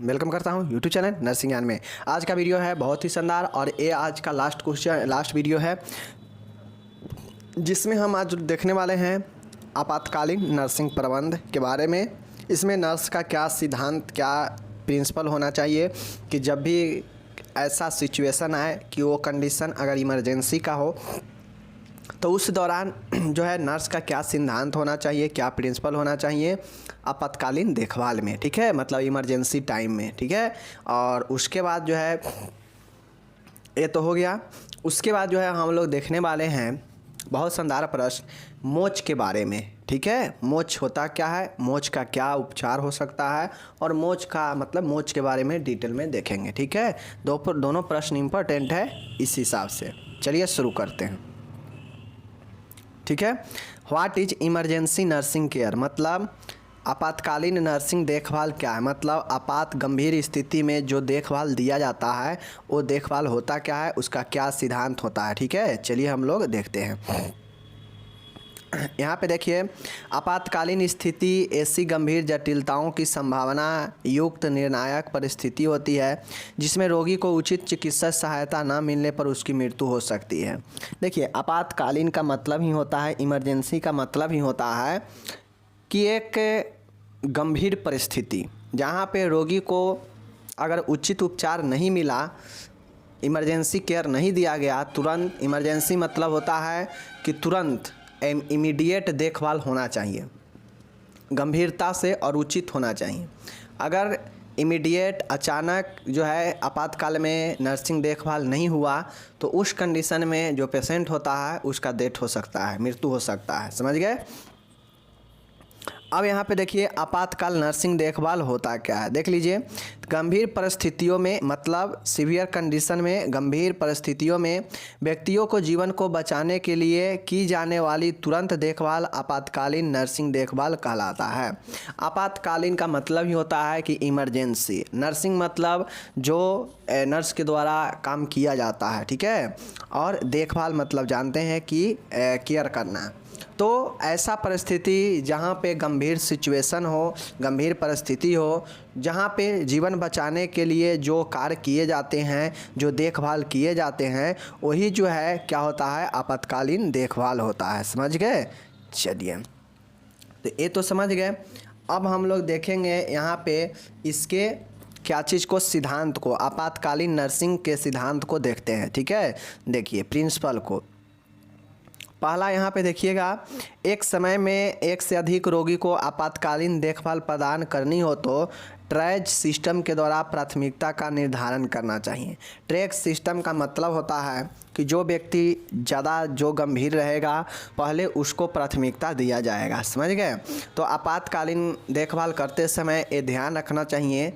Welcome करता हूं YouTube channel nursing ज्ञान में। आज का वीडियो है बहुत ही शानदार और ये आज का लास्ट वीडियो है जिसमें हम आज देखने वाले हैं आपातकालीन नर्सिंग प्रबंध के बारे में। इसमें नर्स का क्या सिद्धांत, क्या प्रिंसिपल होना चाहिए कि जब भी ऐसा सिचुएशन आए कि वो कंडीशन अगर इमरजेंसी का हो तो उस दौरान जो है नर्स का क्या सिद्धांत होना चाहिए, क्या प्रिंसिपल होना चाहिए आपातकालीन देखभाल में, ठीक है, मतलब इमरजेंसी टाइम में, ठीक है। और उसके बाद जो है ये तो हो गया। उसके बाद जो है हम लोग देखने वाले हैं बहुत शानदार प्रश्न मोच के बारे में, ठीक है। मोच होता क्या है, मोच का क्या उपचार हो सकता है और मोच का मतलब मोच के बारे में डिटेल में देखेंगे, ठीक है। दोनों प्रश्न इंपॉर्टेंट है इस हिसाब से। चलिए शुरू करते हैं, ठीक है। What is emergency nursing care, मतलब आपातकालीन नर्सिंग देखभाल क्या है, मतलब आपात गंभीर स्थिति में जो देखभाल दिया जाता है वो देखभाल होता क्या है, उसका क्या सिद्धांत होता है, ठीक है। चलिए हम लोग देखते हैं। यहाँ पे देखिए, आपातकालीन स्थिति ऐसी गंभीर जटिलताओं की संभावना युक्त निर्णायक परिस्थिति होती है जिसमें रोगी को उचित चिकित्सा सहायता न मिलने पर उसकी मृत्यु हो सकती है। देखिए, आपातकालीन का मतलब ही होता है, इमरजेंसी का मतलब ही होता है कि एक गंभीर परिस्थिति जहाँ पे रोगी को अगर उचित उपचार नहीं मिला, इमरजेंसी केयर नहीं दिया गया, तुरंत इमरजेंसी मतलब होता है कि तुरंत इमीडिएट देखभाल होना चाहिए, गंभीरता से और उचित होना चाहिए। अगर इमीडिएट अचानक जो है आपातकाल में नर्सिंग देखभाल नहीं हुआ तो उस कंडीशन में जो पेशेंट होता है उसका डेथ हो सकता है, मृत्यु हो सकता है, समझ गए। अब यहाँ पे देखिए आपातकाल नर्सिंग देखभाल होता क्या है, देख लीजिए। गंभीर परिस्थितियों में मतलब सीवियर कंडीशन में, गंभीर परिस्थितियों में व्यक्तियों को जीवन को बचाने के लिए की जाने वाली तुरंत देखभाल आपातकालीन नर्सिंग देखभाल कहलाता है। आपातकालीन का मतलब ही होता है कि इमरजेंसी, नर्सिंग मतलब जो नर्स के द्वारा काम किया जाता है, ठीक है। और देखभाल मतलब जानते हैं कि केयर करना। तो ऐसा परिस्थिति जहाँ पे गंभीर सिचुएशन हो, गंभीर परिस्थिति हो, जहाँ पे जीवन बचाने के लिए जो कार्य किए जाते हैं, जो देखभाल किए जाते हैं, वही जो है क्या होता है, आपातकालीन देखभाल होता है, समझ गए। चलिए, तो ये तो समझ गए। अब हम लोग देखेंगे यहाँ पे इसके क्या चीज़ को, सिद्धांत को, आपातकालीन नर्सिंग के सिद्धांत को देखते हैं, ठीक है। देखिए प्रिंसिपल को, पहला यहाँ पे देखिएगा, एक समय में एक से अधिक रोगी को आपातकालीन देखभाल प्रदान करनी हो तो ट्रैज सिस्टम के द्वारा प्राथमिकता का निर्धारण करना चाहिए। ट्रैज सिस्टम का मतलब होता है कि जो व्यक्ति ज़्यादा जो गंभीर रहेगा पहले उसको प्राथमिकता दिया जाएगा, समझ गए। तो आपातकालीन देखभाल करते समय ये ध्यान रखना चाहिए,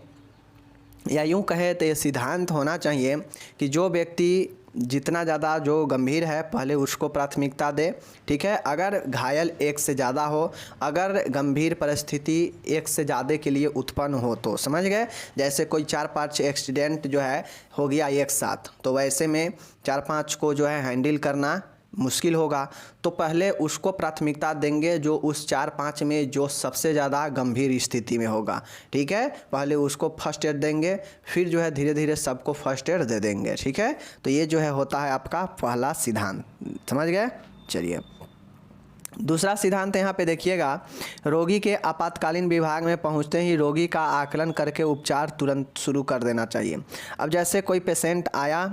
या यूँ कहे तो ये सिद्धांत होना चाहिए कि जो व्यक्ति जितना ज़्यादा जो गंभीर है पहले उसको प्राथमिकता दे, ठीक है। अगर घायल एक से ज़्यादा हो, अगर गंभीर परिस्थिति एक से ज़्यादा के लिए उत्पन्न हो तो, समझ गए। जैसे कोई 4-5 एक्सीडेंट जो है हो गया एक साथ, तो वैसे में 4-5 को जो है हैंडल करना मुश्किल होगा, तो पहले उसको प्राथमिकता देंगे जो उस 4-5 में जो सबसे ज़्यादा गंभीर स्थिति में होगा, ठीक है। पहले उसको फर्स्ट एड देंगे, फिर जो है धीरे धीरे सबको फर्स्ट एड दे देंगे, ठीक है। तो ये जो है होता है आपका पहला सिद्धांत, समझ गए। चलिए, दूसरा सिद्धांत यहाँ पे देखिएगा, रोगी के आपातकालीन विभाग में पहुँचते ही रोगी का आकलन करके उपचार तुरंत शुरू कर देना चाहिए। अब जैसे कोई पेशेंट आया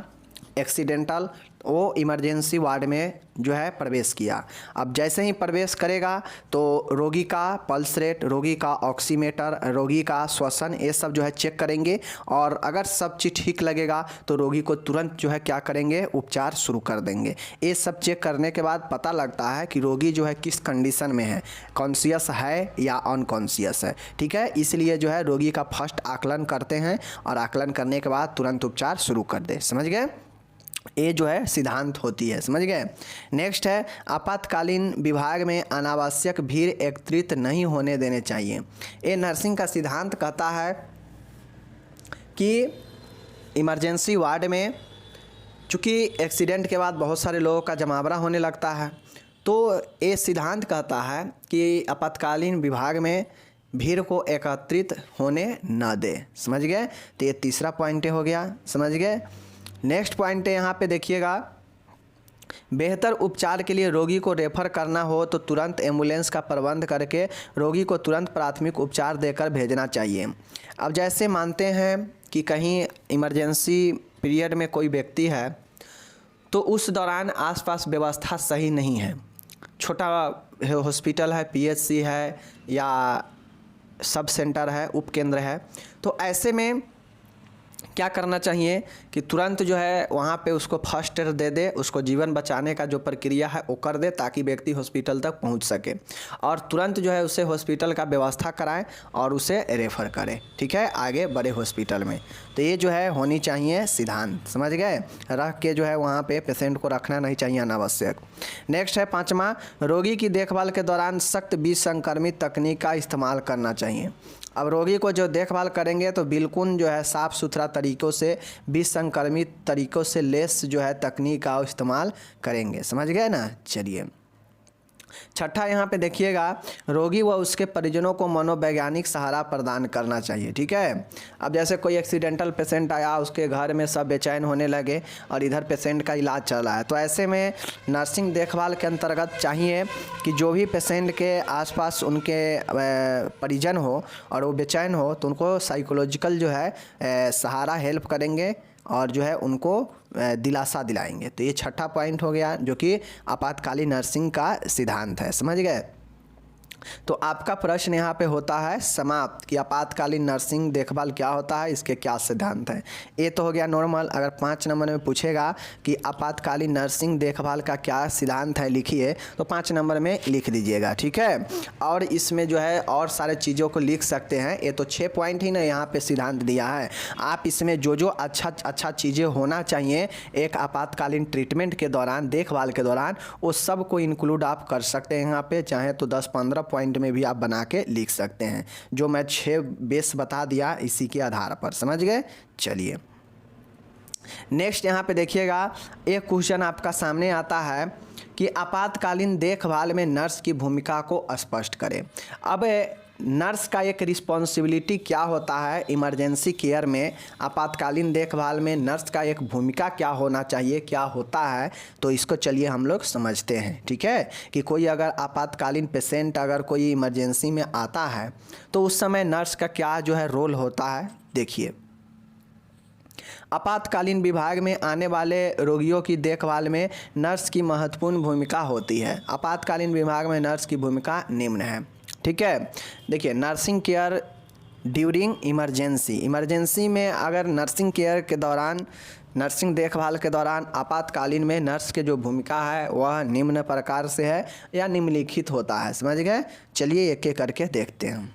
एक्सीडेंटल, वो इमरजेंसी वार्ड में जो है प्रवेश किया। अब जैसे ही प्रवेश करेगा तो रोगी का पल्स रेट, रोगी का ऑक्सीमीटर, रोगी का श्वसन, ये सब जो है चेक करेंगे और अगर सब चीज़ ठीक लगेगा तो रोगी को तुरंत जो है क्या करेंगे, उपचार शुरू कर देंगे। ये सब चेक करने के बाद पता लगता है कि रोगी जो है किस कंडीशन में है, कॉन्शियस है या अनकॉन्शियस है, ठीक है। इसलिए जो है रोगी का फर्स्ट आकलन करते हैं और आकलन करने के बाद तुरंत उपचार शुरू कर दे, समझ गए। ये जो है सिद्धांत होती है, समझ गए। नेक्स्ट है, आपातकालीन विभाग में अनावश्यक भीड़ एकत्रित नहीं होने देने चाहिए। ये नर्सिंग का सिद्धांत कहता है कि इमरजेंसी वार्ड में चूँकि एक्सीडेंट के बाद बहुत सारे लोगों का जमावड़ा होने लगता है, तो ये सिद्धांत कहता है कि आपातकालीन विभाग में भीड़ को एकत्रित होने न दे। समझ गए? तो ये तीसरा पॉइंट हो गया। समझ गए? नेक्स्ट पॉइंट है यहाँ पे देखिएगा, बेहतर उपचार के लिए रोगी को रेफर करना हो तो तुरंत एम्बुलेंस का प्रबंध करके रोगी को तुरंत प्राथमिक उपचार देकर भेजना चाहिए। अब जैसे मानते हैं कि कहीं इमरजेंसी पीरियड में कोई व्यक्ति है तो उस दौरान आसपास व्यवस्था सही नहीं है, छोटा हॉस्पिटल है, पीएचसी है या सब सेंटर है, उपकेंद्र है, तो ऐसे में क्या करना चाहिए कि तुरंत जो है वहाँ पे उसको फर्स्ट एड दे दे, उसको जीवन बचाने का जो प्रक्रिया है वो कर दे ताकि व्यक्ति हॉस्पिटल तक पहुँच सके, और तुरंत जो है उसे हॉस्पिटल का व्यवस्था कराएं और उसे रेफ़र करें, ठीक है, आगे बड़े हॉस्पिटल में। तो ये जो है होनी चाहिए सिद्धांत। समझ गए? रख के जो है वहाँ पे पेशेंट को रखना नहीं चाहिए अनावश्यक। नेक्स्ट है 5वां, रोगी की देखभाल के दौरान सख्त विसंक्रमित तकनीक का इस्तेमाल करना चाहिए। अब रोगी को जो देखभाल करेंगे तो बिल्कुल जो है साफ़ सुथरा तरीक़ों से, विसंक्रमित तरीक़ों से लेस जो है तकनीक का इस्तेमाल करेंगे। समझ गए ना? चलिए 6ठा यहाँ पे देखिएगा, रोगी व उसके परिजनों को मनोवैज्ञानिक सहारा प्रदान करना चाहिए। ठीक है? अब जैसे कोई एक्सीडेंटल पेशेंट आया, उसके घर में सब बेचैन होने लगे और इधर पेशेंट का इलाज चल रहा है, तो ऐसे में नर्सिंग देखभाल के अंतर्गत चाहिए कि जो भी पेशेंट के आसपास उनके परिजन हो और वो बेचैन हो तो उनको साइकोलॉजिकल जो है सहारा हेल्प करेंगे और जो है उनको दिलासा दिलाएंगे। तो ये 6ठा पॉइंट हो गया जो कि आपातकालीन नर्सिंग का सिद्धांत है। समझ गए? तो आपका प्रश्न यहाँ पे होता है समाप्त कि आपातकालीन नर्सिंग देखभाल क्या होता है, इसके क्या सिद्धांत हैं। ये तो हो गया नॉर्मल। अगर 5 नंबर में पूछेगा कि आपातकालीन नर्सिंग देखभाल का क्या सिद्धांत है लिखिए, तो 5 नंबर में लिख दीजिएगा। ठीक है? और इसमें जो है और सारे चीज़ों को लिख सकते हैं। ये तो 6 पॉइंट ही ना यहाँ पर सिद्धांत दिया है, आप इसमें जो जो अच्छा चीज़ें होना चाहिए एक आपातकालीन ट्रीटमेंट के दौरान, देखभाल के दौरान, वो सब को इंक्लूड आप कर सकते हैं यहाँ पे। चाहे तो 10-15 पॉइंट में भी आप बना के लिख सकते हैं, जो मैं 6 बेस बता दिया इसी के आधार पर। समझ गए? चलिए नेक्स्ट यहाँ पे देखिएगा, एक क्वेश्चन आपका सामने आता है कि आपातकालीन देखभाल में नर्स की भूमिका को स्पष्ट करें। अब नर्स का एक रिस्पॉन्सिबिलिटी क्या होता है इमरजेंसी केयर में, आपातकालीन देखभाल में नर्स का एक भूमिका क्या होना चाहिए, क्या होता है, तो इसको चलिए हम लोग समझते हैं। ठीक है? कि कोई अगर आपातकालीन पेशेंट अगर कोई इमरजेंसी में आता है तो उस समय नर्स का क्या जो है रोल होता है। देखिए, आपातकालीन विभाग में आने वाले रोगियों की देखभाल में नर्स की महत्वपूर्ण भूमिका होती है। आपातकालीन विभाग में नर्स की भूमिका निम्न है। ठीक है? देखिए, nursing care during emergency, emergency में अगर नर्सिंग केयर के दौरान, नर्सिंग देखभाल के दौरान आपातकालीन में नर्स की जो भूमिका है वह निम्न प्रकार से है या निम्नलिखित होता है। समझ गए? चलिए एक एक करके देखते हैं।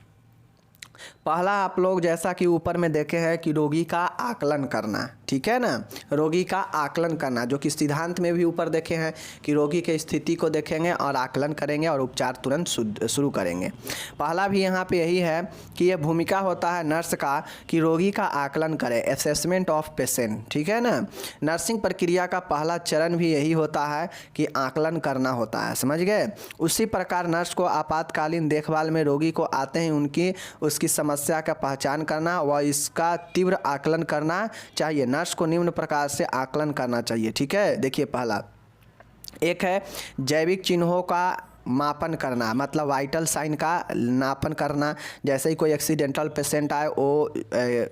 पहला, आप लोग जैसा कि ऊपर में देखे हैं कि रोगी का आकलन करना। ठीक है ना? रोगी का आकलन करना, जो कि सिद्धांत में भी ऊपर देखे हैं कि रोगी के स्थिति को देखेंगे और आकलन करेंगे और उपचार तुरंत शुरू करेंगे। पहला भी यहाँ पे यही है कि यह भूमिका होता है नर्स का कि रोगी का आकलन करे, असेसमेंट ऑफ पेशेंट। ठीक है ना? नर्सिंग प्रक्रिया का पहला चरण भी यही होता है कि आकलन करना होता है। समझ गए? उसी प्रकार नर्स को आपातकालीन देखभाल में रोगी को आते ही उसकी समस्या का पहचान करना व इसका तीव्र आकलन करना चाहिए। नर्स को निम्न प्रकार से आकलन करना चाहिए। ठीक है? देखिए, पहला एक है जैविक चिन्हों का मापन करना, मतलब वाइटल साइन का नापन करना। जैसे ही कोई एक्सीडेंटल पेशेंट आए, वो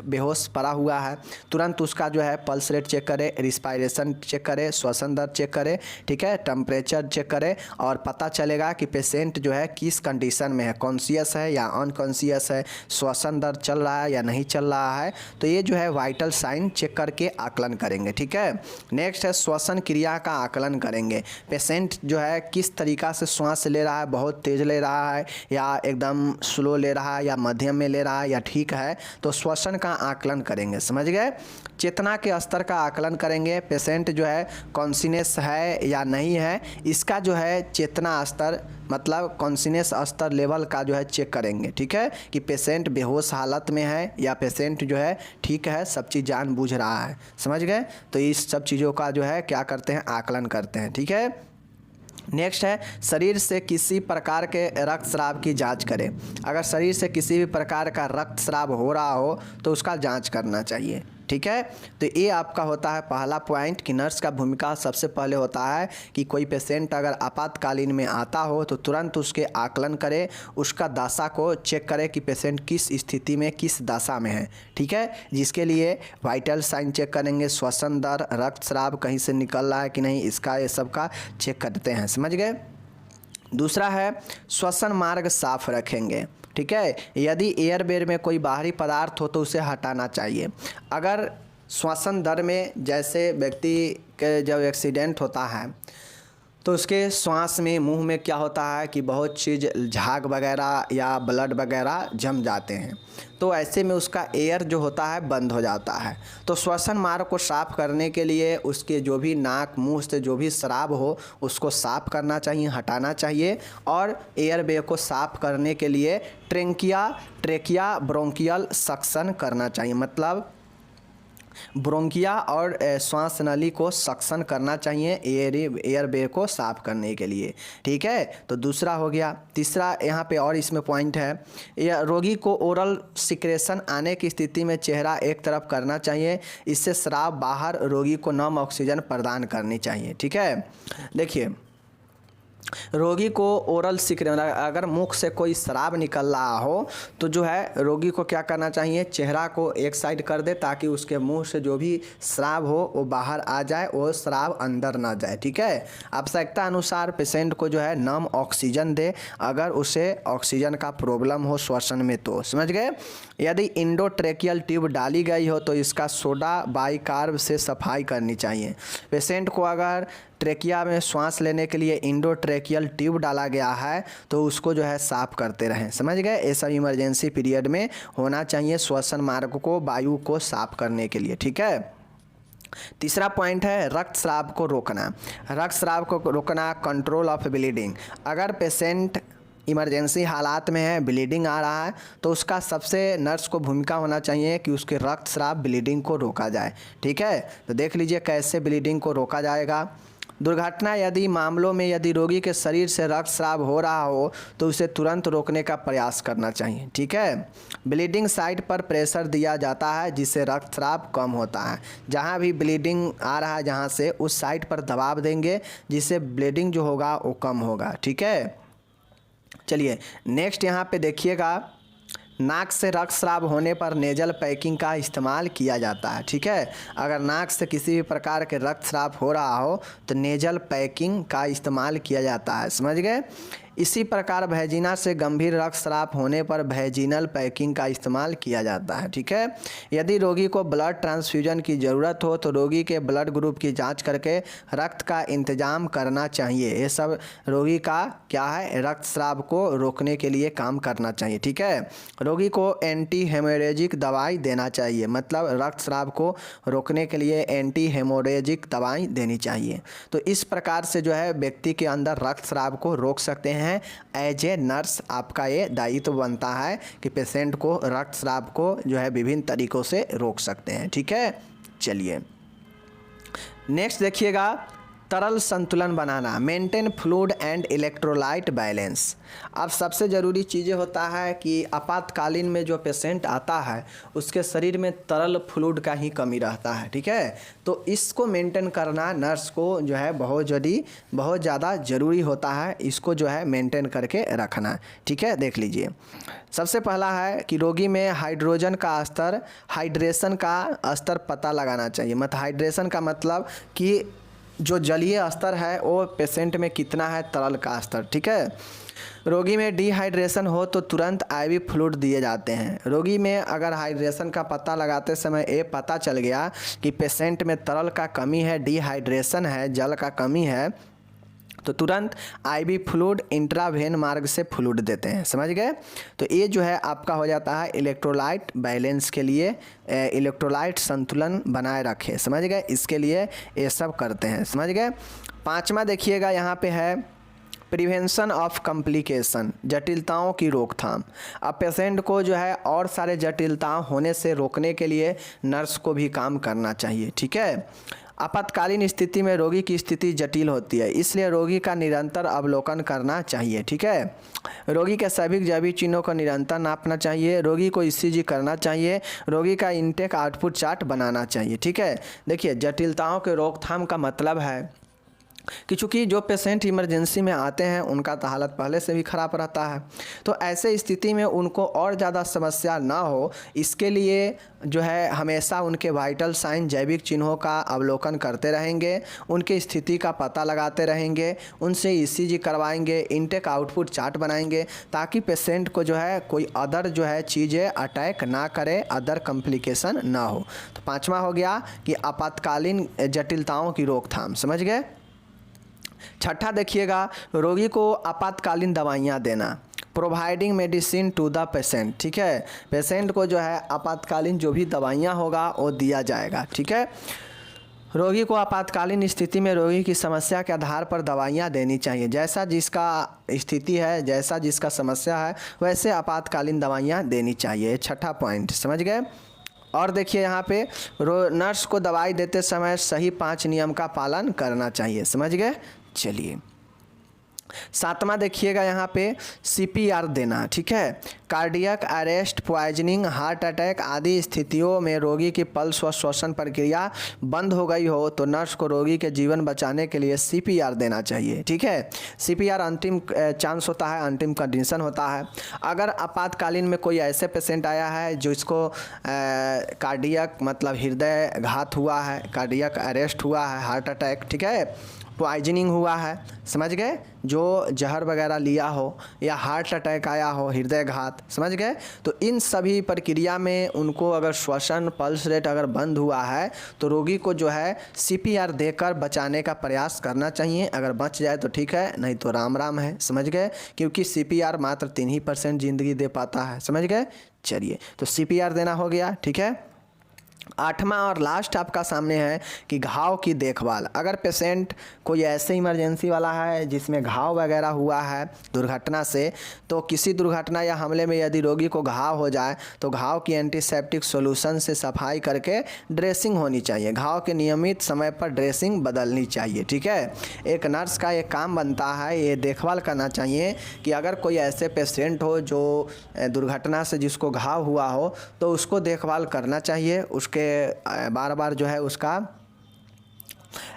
बेहोश पड़ा हुआ है, तुरंत उसका जो है पल्स रेट चेक करे, रिस्पायरेशन चेक करे, श्वसन दर चेक करे। ठीक है? टेम्परेचर चेक करे और पता चलेगा कि पेशेंट जो है किस कंडीशन में है, कॉन्शियस है या अनकॉन्शियस है, श्वसन दर चल रहा है या नहीं चल रहा है। तो ये जो है वाइटल साइन चेक करके आकलन करेंगे। ठीक है? नेक्स्ट है श्वसन क्रिया का आकलन करेंगे। पेशेंट जो है किस तरीका से श्वास ले रहा है, बहुत तेज ले रहा है या एकदम स्लो ले रहा है या मध्यम में ले रहा है या ठीक है, तो श्वसन का आकलन करेंगे। समझ गए? चेतना के स्तर का आकलन करेंगे। पेशेंट जो है कॉन्शियस है या नहीं है, इसका जो है चेतना स्तर, मतलब कॉन्शियस स्तर लेवल का जो है चेक करेंगे। ठीक है? कि पेशेंट बेहोश हालत में है या पेशेंट जो है ठीक है, सब चीज़ जान बूझ रहा है। समझ गए? तो इस सब चीज़ों का जो है क्या करते हैं, आकलन करते हैं। ठीक है? नेक्स्ट है शरीर से किसी प्रकार के रक्तस्राव की जांच करें। अगर शरीर से किसी भी प्रकार का रक्तस्राव हो रहा हो तो उसका जांच करना चाहिए। ठीक है, तो ये आपका होता है पहला पॉइंट कि नर्स का भूमिका सबसे पहले होता है कि कोई पेशेंट अगर आपातकालीन में आता हो तो तुरंत उसके आकलन करे, उसका दशा को चेक करे कि पेशेंट किस स्थिति में किस दशा में है। ठीक है, जिसके लिए वाइटल साइन चेक करेंगे, श्वसन दर, रक्तस्राव कहीं से निकल रहा है कि नहीं, इसका ये सब का चेक करते हैं। समझ गए। दूसरा है श्वसन मार्ग साफ रखेंगे। ठीक है, यदि एयरवेयर में कोई बाहरी पदार्थ हो तो उसे हटाना चाहिए। अगर श्वसन दर में जैसे व्यक्ति के जब एक्सीडेंट होता है तो उसके श्वास में, मुंह में क्या होता है कि बहुत चीज़ झाग वगैरह या ब्लड वगैरह जम जाते हैं, तो ऐसे में उसका एयर जो होता है बंद हो जाता है। तो श्वसन मार्ग को साफ करने के लिए उसके जो भी नाक मुंह से जो भी शराब हो उसको साफ करना चाहिए, हटाना चाहिए। और एयरवे को साफ करने के लिए ट्रेकिया ब्रोंकियल सक्शन करना चाहिए, मतलब ब्रोंकिया और श्वास नली को सक्शन करना चाहिए एयरवे को साफ करने के लिए। ठीक है, तो दूसरा हो गया। तीसरा यहाँ पे और इसमें पॉइंट है, रोगी को ओरल सिक्रेशन आने की स्थिति में चेहरा एक तरफ करना चाहिए, इससे शराब बाहर रोगी को नम ऑक्सीजन प्रदान करनी चाहिए। ठीक है, देखिए रोगी को ओरल सिक्रेशन, अगर मुख से कोई शराब निकल रहा हो तो जो है रोगी को क्या करना चाहिए, चेहरा को एक साइड कर दे ताकि उसके मुंह से जो भी शराब हो वो बाहर आ जाए, वो शराब अंदर ना जाए। ठीक है, आवश्यकता अनुसार पेशेंट को जो है नम ऑक्सीजन दे अगर उसे ऑक्सीजन का प्रॉब्लम हो श्वसन में तो। समझ गए। यदि इंडोट्रेकियल ट्यूब डाली गई हो तो इसका सोडा बाइकार्ब से सफाई करनी चाहिए। पेशेंट को अगर ट्रेकिया में सांस लेने के लिए इंडोट्रेकियल ट्यूब डाला गया है तो उसको जो है साफ करते रहें। समझ गए। ये सब इमरजेंसी पीरियड में होना चाहिए, श्वसन मार्ग को, वायु को साफ करने के लिए। ठीक है। तीसरा पॉइंट है रक्तस्राव को रोकना। रक्तस्राव को रोकना, कंट्रोल ऑफ ब्लीडिंग। अगर पेशेंट इमरजेंसी हालात में है, ब्लीडिंग आ रहा है, तो उसका सबसे नर्स को भूमिका होना चाहिए कि उसके रक्तस्राव ब्लीडिंग को रोका जाए। ठीक है, तो देख लीजिए कैसे ब्लीडिंग को रोका जाएगा। दुर्घटना यदि मामलों में यदि रोगी के शरीर से रक्तस्राव हो रहा हो तो उसे तुरंत रोकने का प्रयास करना चाहिए। ठीक है। ब्लीडिंग साइट पर प्रेशर दिया जाता है जिससे रक्तस्राव कम होता है। जहाँ भी ब्लीडिंग आ रहा है जहाँ से, उस साइट पर दबाव देंगे जिससे ब्लीडिंग जो होगा वो कम होगा। ठीक है। चलिए नेक्स्ट यहाँ पे देखिएगा, नाक से रक्तस्राव होने पर नेजल पैकिंग का इस्तेमाल किया जाता है। ठीक है, अगर नाक से किसी भी प्रकार के रक्तस्राव हो रहा हो तो नेजल पैकिंग का इस्तेमाल किया जाता है। समझ गए। इसी प्रकार भैजिना से गंभीर रक्तस्राव होने पर भैजिनल पैकिंग का इस्तेमाल किया जाता है। ठीक है। यदि रोगी को ब्लड ट्रांसफ्यूजन की ज़रूरत हो तो रोगी के ब्लड ग्रुप की जांच करके रक्त का इंतजाम करना चाहिए। ये सब रोगी का क्या है, रक्तस्राव को रोकने के लिए काम करना चाहिए। ठीक है। रोगी को एंटी हेमोरेजिक दवाई देना चाहिए, मतलब रक्तस्राव को रोकने के लिए एंटी हेमोरेजिक दवाई देनी चाहिए। तो इस प्रकार से जो है व्यक्ति के अंदर रक्तस्राव को रोक सकते हैं। एज ए नर्स आपका ये दायित्व बनता है कि पेशेंट को रक्तस्राव को जो है विभिन्न तरीकों से रोक सकते हैं। ठीक है। चलिए नेक्स्ट देखिएगा, तरल संतुलन बनाना, maintain fluid and electrolyte balance. अब सबसे ज़रूरी चीज़ें होता है कि आपातकालीन में जो पेशेंट आता है उसके शरीर में तरल फ्लूइड का ही कमी रहता है। ठीक है, तो इसको मेंटेन करना नर्स को जो है बहुत ज़्यादा ज़रूरी होता है। इसको जो है मेंटेन करके रखना। ठीक है, देख लीजिए। सबसे पहला है कि रोगी में हाइड्रेशन का स्तर पता लगाना चाहिए। मतलब हाइड्रेशन का मतलब कि जो जलीय स्तर है वो पेशेंट में कितना है, तरल का स्तर। ठीक है। रोगी में डिहाइड्रेशन हो तो तुरंत आईवी फ्लूइड दिए जाते हैं। रोगी में अगर हाइड्रेशन का पता लगाते समय ये पता चल गया कि पेशेंट में तरल का कमी है, डिहाइड्रेशन है, जल का कमी है, तो तुरंत आईवी फ्लूइड इंट्रावेन मार्ग से फ्लूइड देते हैं। समझ गए। तो ये जो है आपका हो जाता है इलेक्ट्रोलाइट बैलेंस के लिए, इलेक्ट्रोलाइट संतुलन बनाए रखें। समझ गए, इसके लिए ये सब करते हैं। समझ गए। पांचवा देखिएगा यहाँ पे है प्रिवेंशन ऑफ कॉम्प्लिकेशन, जटिलताओं की रोकथाम। अब पेशेंट को जो है और सारे जटिलताएं होने से रोकने के लिए नर्स को भी काम करना चाहिए। ठीक है। आपातकालीन स्थिति में रोगी की स्थिति जटिल होती है, इसलिए रोगी का निरंतर अवलोकन करना चाहिए। ठीक है, रोगी के सभी जैविक चिन्हों को निरंतर नापना चाहिए, रोगी को ईसीजी करना चाहिए, रोगी का इनटेक आउटपुट चार्ट बनाना चाहिए। ठीक है, देखिए जटिलताओं के रोकथाम का मतलब है कि चूँकि जो पेशेंट इमरजेंसी में आते हैं उनका तो हालत पहले से भी ख़राब रहता है, तो ऐसे स्थिति में उनको और ज़्यादा समस्या ना हो, इसके लिए जो है हमेशा उनके वाइटल साइन जैविक चिन्हों का अवलोकन करते रहेंगे, उनकी स्थिति का पता लगाते रहेंगे, उनसे ईसीजी करवाएंगे, इनटेक आउटपुट चार्ट बनाएंगे, ताकि पेशेंट को जो है कोई अदर जो है चीज़ें अटैक ना करे, अदर कॉम्प्लिकेशन ना हो। तो पाँचवा हो गया कि आपातकालीन जटिलताओं की रोकथाम, समझ गए। छठा देखिएगा, रोगी को आपातकालीन दवाइयाँ देना, providing medicine to the patient. ठीक है, पेशेंट को जो है आपातकालीन जो भी दवाइयाँ होगा वो दिया जाएगा। ठीक है, रोगी को आपातकालीन स्थिति में रोगी की समस्या के आधार पर दवाइयाँ देनी चाहिए, जैसा जिसका स्थिति है, जैसा जिसका समस्या है वैसे आपातकालीन दवाइयाँ देनी चाहिए। छठा पॉइंट, समझ गए। और देखिए यहाँ पे नर्स को दवाई देते समय सही 5 नियम का पालन करना चाहिए, समझ गए। चलिए सातवां देखिएगा यहाँ पे सीपीआर देना। ठीक है, cardiac arrest, poisoning, heart attack आदि स्थितियों में रोगी की पल्स व श्वसन प्रक्रिया बंद हो गई हो तो नर्स को रोगी के जीवन बचाने के लिए सीपीआर देना चाहिए। ठीक है, सीपीआर अंतिम चांस होता है, अंतिम कंडीशन होता है। अगर आपातकालीन में कोई ऐसे पेशेंट आया है जिसको कार्डियक मतलब हृदय घात हुआ है, कार्डियक अरेस्ट हुआ है, हार्ट अटैक, ठीक है, पॉइजनिंग हुआ है, समझ गए, जो जहर वगैरह लिया हो या हार्ट अटैक आया हो, हृदय घात, समझ गए, तो इन सभी प्रक्रिया में उनको अगर श्वसन पल्स रेट अगर बंद हुआ है तो रोगी को जो है सीपीआर देकर बचाने का प्रयास करना चाहिए। अगर बच जाए तो ठीक है, नहीं तो राम राम है, समझ गए, क्योंकि सीपीआर मात्र 3% ज़िंदगी दे पाता है, समझ गए। चलिए, तो सीपीआर देना हो गया। ठीक है, आठवां और लास्ट आपका सामने है कि घाव की देखभाल। अगर पेशेंट कोई ऐसे इमरजेंसी वाला है जिसमें घाव वगैरह हुआ है दुर्घटना से, तो किसी दुर्घटना या हमले में यदि रोगी को घाव हो जाए तो घाव की एंटीसेप्टिक सॉल्यूशन से सफाई करके ड्रेसिंग होनी चाहिए। घाव के नियमित समय पर ड्रेसिंग बदलनी चाहिए। ठीक है, एक नर्स का ये काम बनता है, ये देखभाल करना चाहिए कि अगर कोई ऐसे पेशेंट हो जो दुर्घटना से जिसको घाव हुआ हो तो उसको देखभाल करना चाहिए, उसके बार बार जो है उसका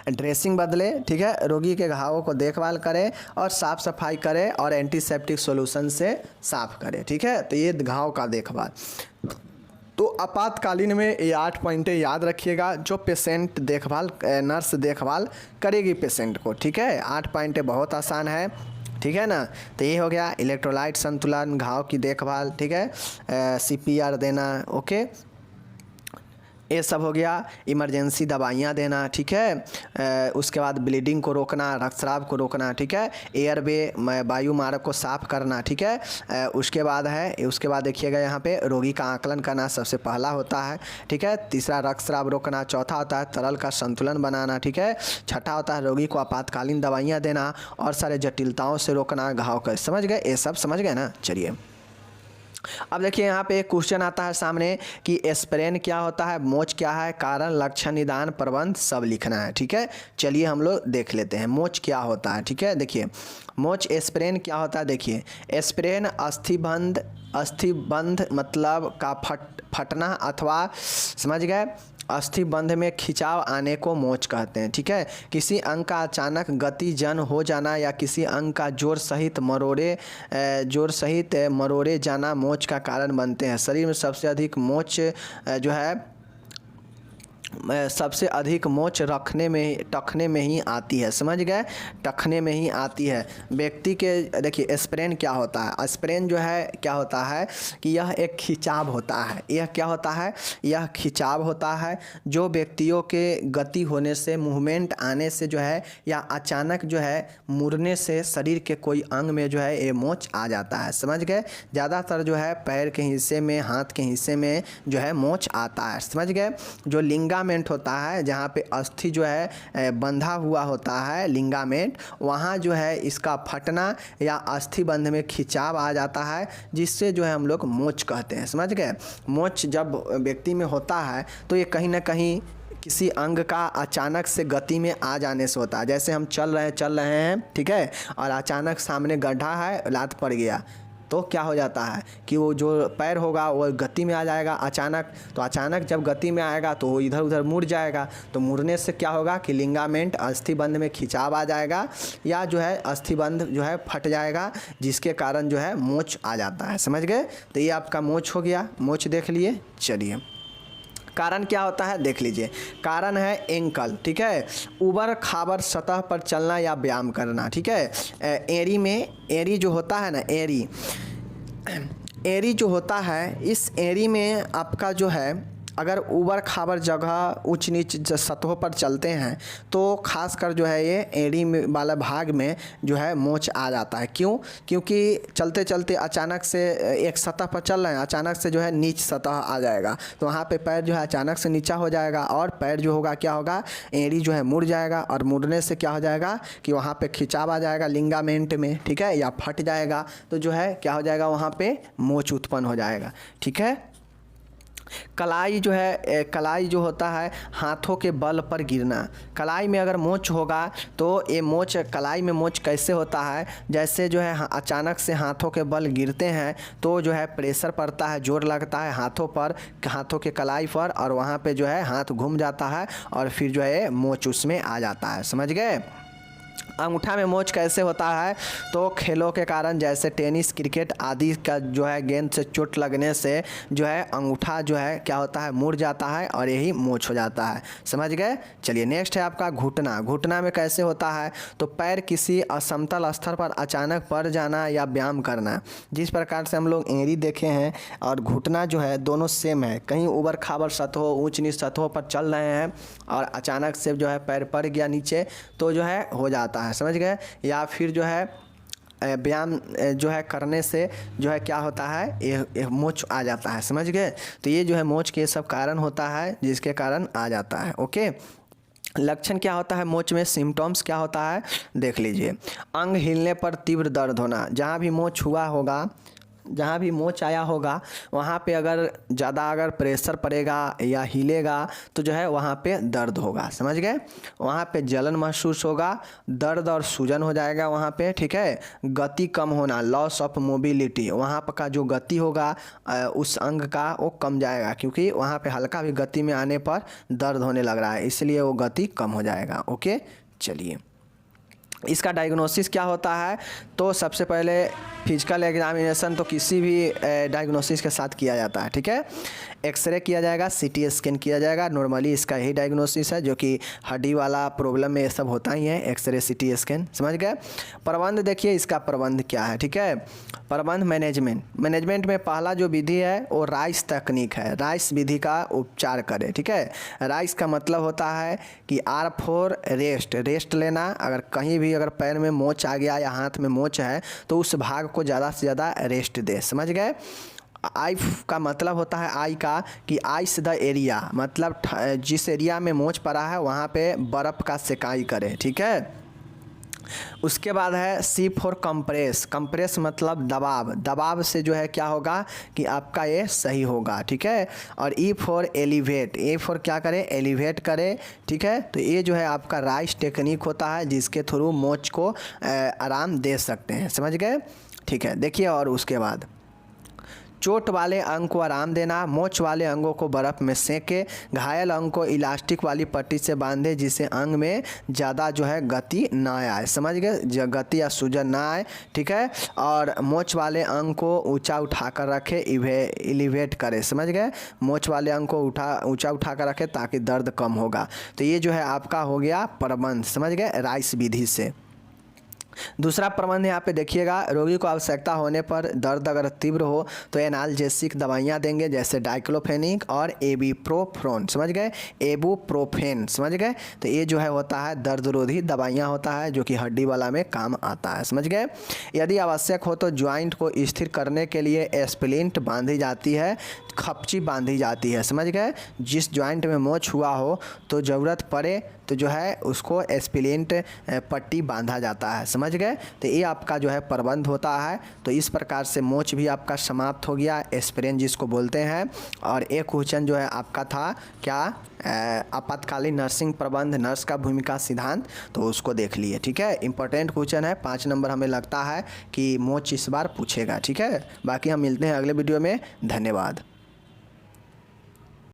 ड्रेसिंग बदले। ठीक है, रोगी के घावों को देखभाल करे और साफ़ सफाई करे और एंटीसेप्टिक सॉल्यूशन से साफ़ करे। ठीक है, तो ये घाव का देखभाल। तो आपातकालीन में ये 8 पॉइंटें याद रखिएगा जो पेशेंट देखभाल नर्स देखभाल करेगी पेशेंट को। ठीक है, 8 पॉइंटें बहुत आसान है, ठीक है ना। तो ये हो गया इलेक्ट्रोलाइट संतुलन, घाव की देखभाल, ठीक है, सीपीआर देना, ओके, ये सब हो गया। इमरजेंसी दवाइयाँ देना, ठीक है, उसके बाद ब्लीडिंग को रोकना, रक्तस्राव को रोकना, ठीक है, एयरवे वायु मार्ग को साफ करना, ठीक है, उसके बाद देखिएगा यहाँ पे रोगी का आकलन करना सबसे पहला होता है। ठीक है, तीसरा रक्तस्राव रोकना, चौथा होता है तरल का संतुलन बनाना, ठीक है, छठा होता है रोगी को आपातकालीन दवाइयाँ देना और सारे जटिलताओं से रोकना घाव का। समझ गए, ये सब समझ गए ना। चलिए अब देखिए यहाँ पे एक क्वेश्चन आता है सामने कि एस्प्रेन क्या होता है, मोच क्या है, कारण, लक्षण, निदान, प्रबंध सब लिखना है। ठीक है, चलिए हम लोग देख लेते हैं मोच क्या होता है। ठीक है, देखिए मोच एस्प्रेन क्या होता है। देखिए एस्प्रेन अस्थिबंध मतलब का फटना अथवा, समझ गए, अस्थिबंध में खिंचाव आने को मोच कहते हैं। ठीक है, किसी अंग का अचानक गतिजन हो जाना या किसी अंग का जोर सहित मरोड़े जाना मोच का कारण बनते हैं। शरीर में सबसे अधिक मोच जो है सबसे अधिक मोच टखने में ही आती है। समझ गए, टखने में ही आती है व्यक्ति के। देखिए एस्प्रेन क्या होता है, एस्प्रेन जो है क्या होता है कि यह एक खिंचाव होता है। यह क्या होता है, यह खिंचाव होता है जो व्यक्तियों के गति होने से, मूवमेंट आने से जो है, या अचानक जो है मुड़ने से शरीर के कोई अंग में जो है ये मोच आ जाता है। समझ गए, ज़्यादातर जो है पैर के हिस्से में, हाथ के हिस्से में जो है मोच आता है। समझ गए, जो लिंगामेंट होता है जहाँ पे अस्थि जो है बंधा हुआ होता है लिंगामेंट, वहाँ जो है इसका फटना या अस्थि बंध में खिंचाव आ जाता है जिससे जो है हम लोग मोच कहते हैं। समझ गए, मोच जब व्यक्ति में होता है तो ये कहीं ना कहीं किसी अंग का अचानक से गति में आ जाने से होता है। जैसे हम चल रहे हैं, ठीक है, और अचानक सामने गड्ढा है, लात पड़ गया, तो क्या हो जाता है कि वो जो पैर होगा वो गति में आ जाएगा अचानक। तो अचानक जब गति में आएगा तो वो इधर उधर मुड़ जाएगा। तो मुड़ने से क्या होगा कि लिगामेंट अस्थिबंध में खिंचाव आ जाएगा, या जो है अस्थिबंध जो है फट जाएगा, जिसके कारण जो है मोच आ जाता है। समझ गए? तो ये आपका मोच हो गया, मोच देख लिए। चलिए कारण क्या होता है देख लीजिए। कारण है एंकल, ठीक है, ऊबड़ खाबड़ सतह पर चलना या व्यायाम करना, ठीक है। एड़ी में, एड़ी जो होता है ना, एड़ी जो होता है, इस एड़ी में आपका जो है अगर ऊबड़ खाबड़ जगह उच्च नीच सतहों पर चलते हैं तो खासकर जो है ये एड़ी वाला भाग में जो है मोच आ जाता है। क्यों? क्योंकि चलते चलते अचानक से एक सतह पर चल रहे हैं, अचानक से जो है नीच सतह आ जाएगा, तो वहाँ पे पैर जो है अचानक से नीचा हो जाएगा और पैर जो होगा क्या होगा, एड़ी जो है मुड़ जाएगा, और मुड़ने से क्या हो जाएगा कि वहाँ पे खिंचाव आ जाएगा लिगामेंट में, ठीक है, या फट जाएगा। तो जो है क्या हो जाएगा, वहाँ पे मोच उत्पन्न हो जाएगा, ठीक है। कलाई जो है, कलाई जो होता है हाथों के बल पर गिरना। कलाई में अगर मोच होगा तो ये मोच, कलाई में मोच कैसे होता है, जैसे जो है अचानक से हाथों के बल गिरते हैं तो जो है प्रेशर पड़ता है, जोर लगता है हाथों पर, हाथों के कलाई पर, और वहाँ पे जो है हाथ घूम जाता है और फिर जो है मोच उसमें आ जाता है। समझ गए? अंगूठा में मोच कैसे होता है, तो खेलों के कारण जैसे टेनिस, क्रिकेट आदि का जो है गेंद से चोट लगने से जो है अंगूठा जो है क्या होता है, मुड़ जाता है और यही मोच हो जाता है। समझ गए? चलिए नेक्स्ट है आपका घुटना। घुटना में कैसे होता है, तो पैर किसी असमतल स्तर पर अचानक पड़ जाना या व्यायाम करना। जिस प्रकार से हम लोग एड़ी देखे हैं और घुटना जो है दोनों सेम है, कहीं ऊबड़ खाबड़ सतहों, ऊंच नीच सतहों पर चल रहे हैं और अचानक से जो है पैर पड़ गया नीचे तो जो है हो जाता है। समझ गए? या फिर जो है व्यायाम जो है करने से जो है क्या होता है, ये मोच आ जाता है। समझ गए? तो ये जो है मोच के सब कारण होता है जिसके कारण आ जाता है। ओके, लक्षण क्या होता है मोच में, सिम्टम्स क्या होता है देख लीजिए। अंग हिलने पर तीव्र दर्द होना। जहाँ भी मोच हुआ होगा, जहाँ भी मोच आया होगा वहाँ पे अगर ज़्यादा अगर प्रेशर पड़ेगा या हिलेगा तो जो है वहाँ पे दर्द होगा। समझ गए? वहाँ पे जलन महसूस होगा, दर्द और सूजन हो जाएगा वहाँ पे, ठीक है। गति कम होना, लॉस ऑफ मोबिलिटी, वहाँ पर का जो गति होगा उस अंग का वो कम जाएगा, क्योंकि वहाँ पे हल्का भी गति में आने पर दर्द होने लग रहा है, इसलिए वो गति कम हो जाएगा। ओके, चलिए इसका डायग्नोसिस क्या होता है, तो सबसे पहले फिजिकल एग्जामिनेशन तो किसी भी डायग्नोसिस के साथ किया जाता है, ठीक है। एक्सरे किया जाएगा, सीटी स्कैन किया जाएगा, नॉर्मली इसका यही डायग्नोसिस है, जो कि हड्डी वाला प्रॉब्लम में ये सब होता ही है, एक्सरे सीटी स्कैन। समझ गए? प्रबंध देखिए, इसका प्रबंध क्या है, ठीक है। प्रबंध मैनेजमेंट में पहला जो विधि है वो राइस तकनीक है। राइस विधि का उपचार करें, ठीक है। राइस का मतलब होता है कि R फॉर रेस्ट लेना। अगर कहीं भी अगर पैर में मोच आ गया या हाथ में मोच है तो उस भाग को ज़्यादा से ज़्यादा रेस्ट दे। समझ गए? आई का मतलब होता है आई का कि आइस द एरिया, मतलब जिस एरिया में मोच पड़ा है वहाँ पे बर्फ़ का सेकाई करे, ठीक है। उसके बाद है सी फॉर कंप्रेस मतलब दबाव से जो है क्या होगा कि आपका ये सही होगा, ठीक है। और E for elevate, A for क्या करे, एलिवेट करे, ठीक है। तो ये जो है आपका राइस टेक्निक होता है जिसके थ्रू मोच को आराम दे सकते हैं। समझ गए? ठीक है, देखिए और उसके बाद चोट वाले अंग को आराम देना, मोच वाले अंगों को बर्फ़ में सेके, घायल अंग को इलास्टिक वाली पट्टी से बांधे जिससे अंग में ज़्यादा जो है गति ना आए। समझ गए? गति या सूजन ना आए, ठीक है। और मोच वाले अंग को ऊंचा उठा कर रखे, एलिवेट करे। समझ गए? मोच वाले अंग को ऊंचा उठा कर रखे ताकि दर्द कम होगा। तो ये जो है आपका हो गया प्रबंध। समझ गए? राइस विधि से। दूसरा प्रबंध यहाँ पे देखिएगा, रोगी को आवश्यकता होने पर दर्द अगर तीव्र हो तो एनाल्जेसिक दवाइयाँ देंगे जैसे डाइक्लोफेनिक और एबुप्रोफेन। समझ गए? एबुप्रोफेन। समझ गए? तो ये जो है होता है दर्द रोधी दवाइयाँ होता है जो कि हड्डी वाला में काम आता है। समझ गए? यदि आवश्यक हो तो ज्वाइंट को स्थिर करने के लिए स्प्लिंट बांधी जाती है, खपची बांधी जाती है। समझ गए? जिस ज्वाइंट में मोच हुआ हो तो ज़रूरत पड़े तो जो है उसको स्प्लिंट पट्टी बांधा जाता है। समझ समझ गए। तो ये आपका जो है प्रबंध होता है। तो इस प्रकार से मोच भी आपका समाप्त हो गया, एस्पिरिन जिसको बोलते हैं। और एक क्वेश्चन जो है आपका था क्या, आपातकालीन नर्सिंग प्रबंध, नर्स का भूमिका सिद्धांत, तो उसको देख लिए। ठीक है, इंपॉर्टेंट क्वेश्चन है, 5 नंबर हमें लगता है कि मोच इस बार पूछेगा। ठीक है, बाकी हम मिलते हैं अगले वीडियो में। धन्यवाद।